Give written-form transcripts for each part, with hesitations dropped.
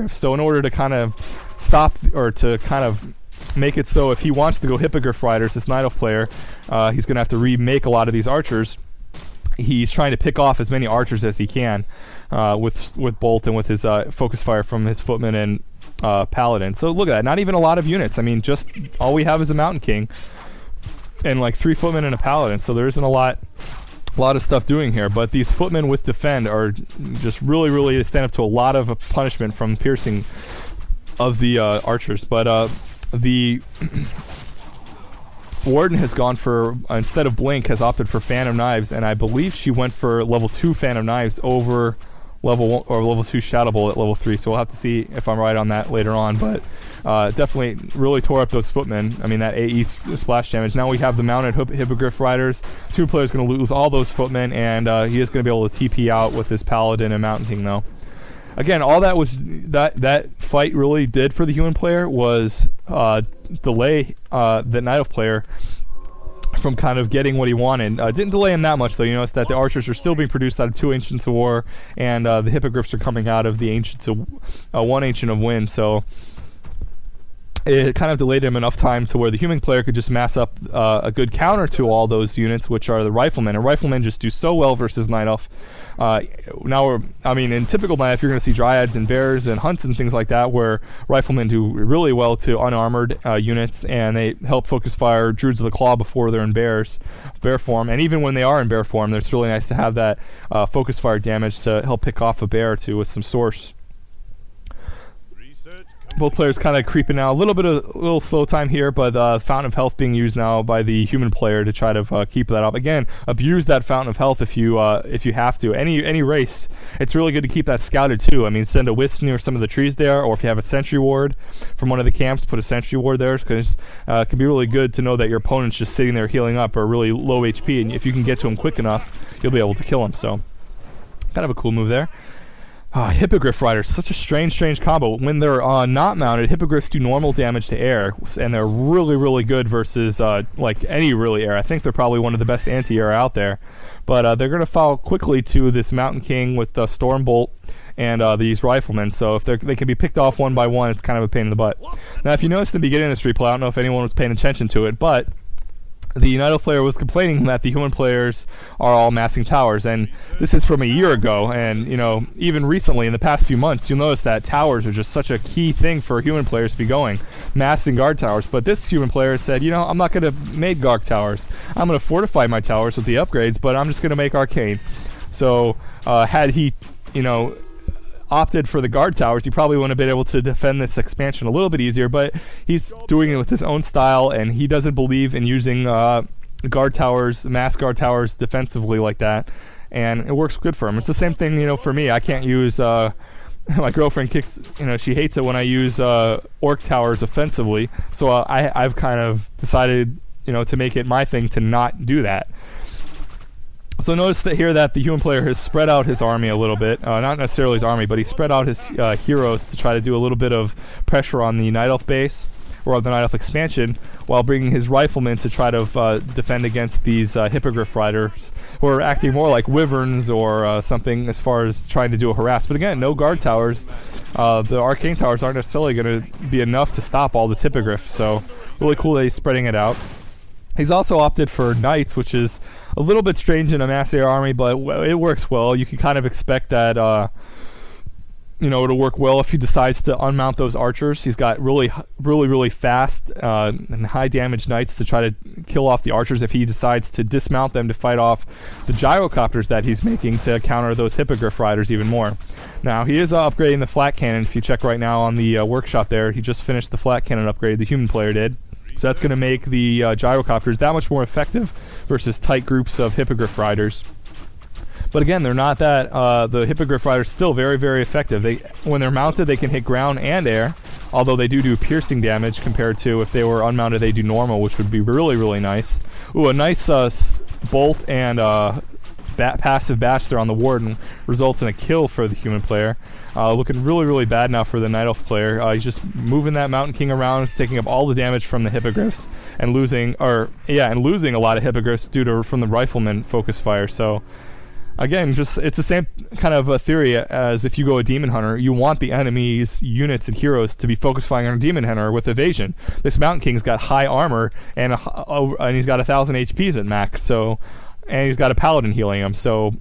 So in order to kind of stop, or to kind of make it so if he wants to go Hippogriff Riders, this Night Elf player, he's going to have to remake a lot of these archers. He's trying to pick off as many archers as he can with Bolt and with his focus fire from his Footman and Paladin. So look at that, not even a lot of units. I mean, just all we have is a Mountain King and like 3 Footmen and a Paladin, so there isn't a lot of stuff doing here. But these Footmen with Defend are just really stand up to a lot of punishment from piercing of the archers. But the Warden has gone for, instead of Blink, has opted for Phantom Knives, and I believe she went for level 2 Phantom Knives over level 1 or level 2 Shadow Bolt at level 3. So we'll have to see if I'm right on that later on. But definitely really tore up those Footmen. I mean, that AE splash damage. Now we have the mounted Hippogriff Riders. 2 players going to lose all those Footmen, and he is going to be able to TP out with his Paladin and Mountain King though. Again, all that was that fight really did for the human player was delay the Night Elf player from kind of getting what he wanted. Didn't delay him that much though. You notice that the archers are still being produced out of 2 Ancients of War, and the Hippogriffs are coming out of the Ancients of 1 Ancient of Wind. So it kind of delayed him enough time to where the human player could just mass up a good counter to all those units, which are the Riflemen. And Riflemen just do so well versus Night Elf. I mean, in typical Night Elf, you're going to see Dryads and Bears and Hunts and things like that, where Riflemen do really well to unarmored units, and they help focus fire Druids of the Claw before they're in bear form. And even when they are in bear form, it's really nice to have that focus fire damage to help pick off a bear or two with some source. Both players kind of creeping now. A little slow time here, but Fountain of Health being used now by the human player to try to keep that up. Again, abuse that Fountain of Health if you have to. Any race, it's really good to keep that scouted too. I mean, send a Wisp near some of the trees there, or if you have a Sentry Ward from one of the camps, put a Sentry Ward there, because it can be really good to know that your opponent's just sitting there healing up or really low HP, and if you can get to him quick enough, you'll be able to kill him. So, kind of a cool move there. Hippogriff Riders, such a strange combo. When they're not mounted, Hippogriffs do normal damage to air, and they're really good versus like any really air. I think they're probably one of the best anti-air out there. But they're going to fall quickly to this Mountain King with the Stormbolt and these Riflemen. So if they can be picked off one by one, it's kind of a pain in the butt. Now, if you noticed in the beginning of this replay, I don't know if anyone was paying attention to it, but the Night Elf player was complaining that the human players are all massing towers, and this is from a year ago. And you know, even recently in the past few months, you'll notice that towers are just such a key thing for human players to be going, massing guard towers. But this human player said, you know, I'm not going to make guard towers. I'm going to fortify my towers with the upgrades, but I'm just going to make arcane. So had he, you know, opted for the guard towers, he probably wouldn't have been able to defend this expansion a little bit easier, but he's doing it with his own style, and he doesn't believe in using guard towers, mass guard towers defensively like that, and it works good for him. It's the same thing, you know, for me. I can't use my girlfriend kicks, you know, she hates it when I use orc towers offensively, so I've kind of decided, you know, to make it my thing to not do that. So notice that here that the human player has spread out his army a little bit. Not necessarily his army, but he spread out his heroes to try to do a little bit of pressure on the Night Elf base, or the Night Elf expansion, while bringing his Riflemen to try to defend against these Hippogriff Riders, who are acting more like Wyverns or something as far as trying to do a harass. But again, no guard towers. The arcane towers aren't necessarily going to be enough to stop all this Hippogriff, so really cool that he's spreading it out. He's also opted for Knights, which is a little bit strange in a mass air army, but it works well. You can kind of expect that, you know, it'll work well if he decides to unmount those archers. He's got really fast and high damage Knights to try to kill off the archers if he decides to dismount them to fight off the gyrocopters that he's making to counter those Hippogriff Riders even more. Now, he is upgrading the flat cannon. If you check right now on the workshop there, he just finished the flat cannon upgrade, the human player did. So that's going to make the gyrocopters that much more effective versus tight groups of Hippogriff Riders. But again, they're not that, the Hippogriff Riders still very effective. When they're mounted, they can hit ground and air, although they do piercing damage compared to if they were unmounted, they do normal, which would be really nice. Ooh, a nice bolt and passive bash there on the Warden results in a kill for the human player. Looking really bad now for the Night Elf player. He's just moving that Mountain King around, taking up all the damage from the Hippogriffs, and losing a lot of Hippogriffs from the Rifleman focus fire. So Again, just it's the same kind of a theory as if you go a demon hunter. You want the enemy's units and heroes to be focused flying on a demon hunter with evasion. This Mountain King's got high armor and he's got 1,000 HPs at max. So, and he's got a paladin healing him. So,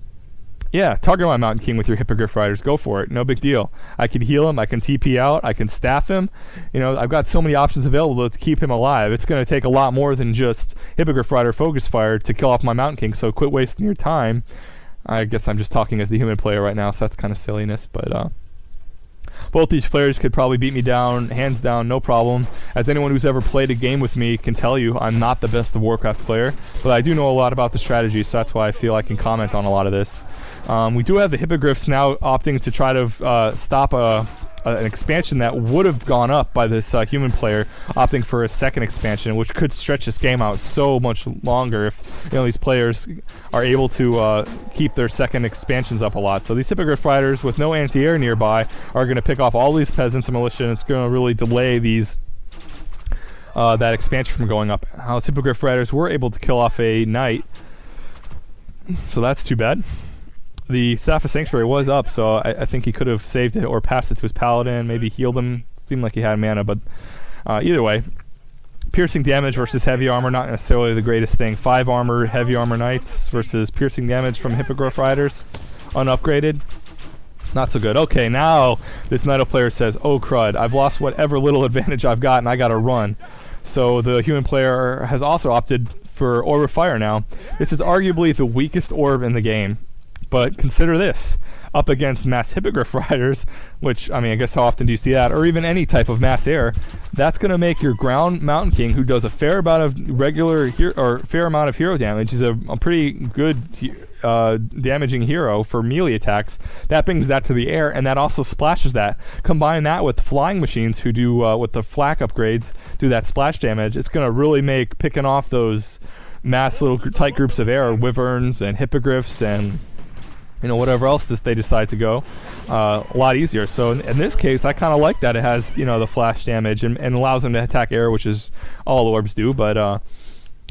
yeah, target my Mountain King with your Hippogriff Riders. Go for it. No big deal. I can heal him. I can TP out. I can staff him. You know, I've got so many options available to keep him alive. It's going to take a lot more than just Hippogriff Rider Focus Fire to kill off my Mountain King. So quit wasting your time. I guess I'm just talking as the human player right now, so that's kind of silliness, but both these players could probably beat me down, hands down, no problem. As anyone who's ever played a game with me can tell you, I'm not the best of Warcraft player, but I do know a lot about the strategy, so that's why I feel I can comment on a lot of this. We do have the Hippogriffs now opting to try to stop an expansion that would have gone up by this human player, opting for a second expansion, which could stretch this game out so much longer if these players are able to keep their second expansions up a lot. So these Hippogriff Riders with no anti-air nearby are going to pick off all these peasants and militia, and it's going to really delay these that expansion from going up. House Hippogriff Riders were able to kill off a knight, so that's too bad. The Staff of Sanctuary was up, so I think he could have saved it or passed it to his paladin, maybe healed him. Seemed like he had mana, but either way, piercing damage versus heavy armor, not necessarily the greatest thing. 5 armor, heavy armor knights versus piercing damage from Hippogriff Riders, unupgraded. Not so good. Okay, now this Nightel player says, oh crud, I've lost whatever little advantage I've got and I gotta run. So the human player has also opted for Orb of Fire now. This is arguably the weakest orb in the game. But consider this, up against mass Hippogriff Riders, which, I mean, I guess how often do you see that, or even any type of mass air, that's going to make your ground Mountain King, who does a fair amount of hero damage, is a pretty good damaging hero for melee attacks. That brings that to the air, and that also splashes that. Combine that with the flying machines who do, with the flak upgrades, do that splash damage. It's going to really make picking off those mass little tight groups of air, wyverns and hippogriffs and whatever else they decide to go, a lot easier. So in this case, I kind of like that it has, the flash damage and allows them to attack air, which is all orbs do, but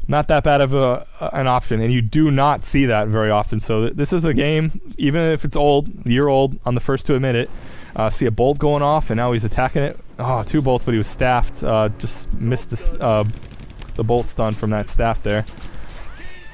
not that bad of an option, and you do not see that very often. So this is a game, even if it's old, year old, I'm the first to admit it. See a bolt going off, and now he's attacking it. Oh, 2 bolts, but he was staffed. Just missed the bolt stun from that staff there.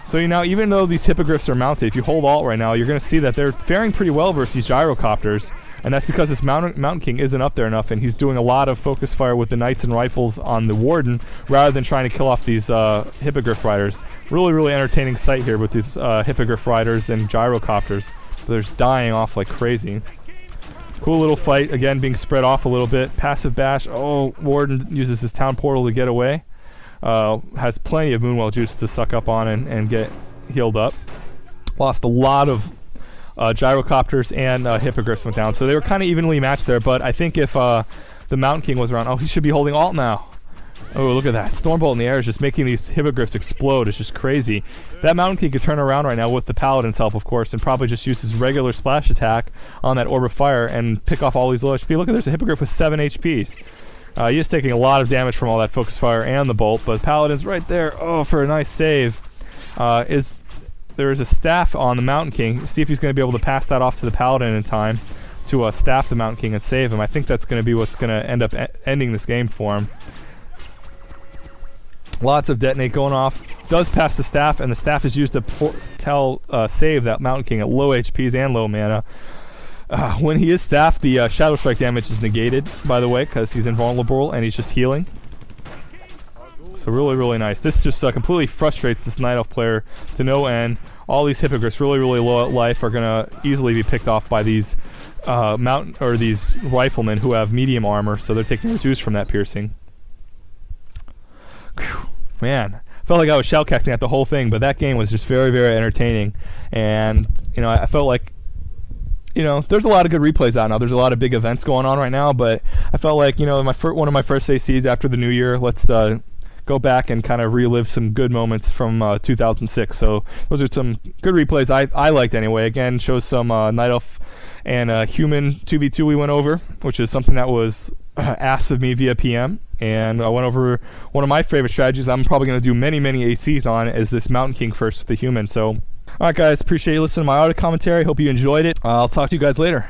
So even though these hippogriffs are mounted, if you hold Alt right now, you're going to see that they're faring pretty well versus these gyrocopters, and that's because this Mountain King isn't up there enough, and he's doing a lot of focus fire with the knights and rifles on the warden, rather than trying to kill off these hippogriff riders. Really, really entertaining sight here with these hippogriff riders and gyrocopters. They're just dying off like crazy. Cool little fight, again being spread off a little bit. Passive bash. Oh, warden uses his town portal to get away. Has plenty of Moonwell juice to suck up on and get healed up. Lost a lot of gyrocopters and hippogriffs went down, so they were kind of evenly matched there, but I think if the Mountain King was around, he should be holding Alt now. Oh, look at that. Stormbolt in the air is just making these hippogriffs explode. It's just crazy. That Mountain King could turn around right now with the Paladin's help, of course, and probably just use his regular splash attack on that Orb of Fire and pick off all these low HP. Look, there's a hippogriff with 7 HPs. He is taking a lot of damage from all that focus fire and the bolt, but Paladin's right there. Oh, for a nice save. There is a staff on the Mountain King. See if he's going to be able to pass that off to the Paladin in time to staff the Mountain King and save him. I think that's going to be what's going to end up ending this game for him. Lots of detonate going off. Does pass the staff, and the staff is used to save that Mountain King at low HPs and low mana. When he is staffed, the Shadow Strike damage is negated, by the way, because he's invulnerable and he's just healing. So really, really nice. This just completely frustrates this Night Elf player to no end. All these hippogriffs, really, really low at life, are going to easily be picked off by these these riflemen who have medium armor, so they're taking reduce from that piercing. Whew, man, felt like I was shoutcasting at the whole thing, but that game was just very, very entertaining, and I felt like. There's a lot of good replays out now. There's a lot of big events going on right now, but I felt like, one of my first ACs after the new year, let's go back and kind of relive some good moments from 2006. So those are some good replays I liked anyway. Again, shows some Night Elf and human 2v2 we went over, which is something that was asked of me via PM. And I went over one of my favorite strategies I'm probably going to do many, many ACs on is this Mountain King first with the human. So Alright guys, appreciate you listening to my audio commentary. Hope you enjoyed it. I'll talk to you guys later.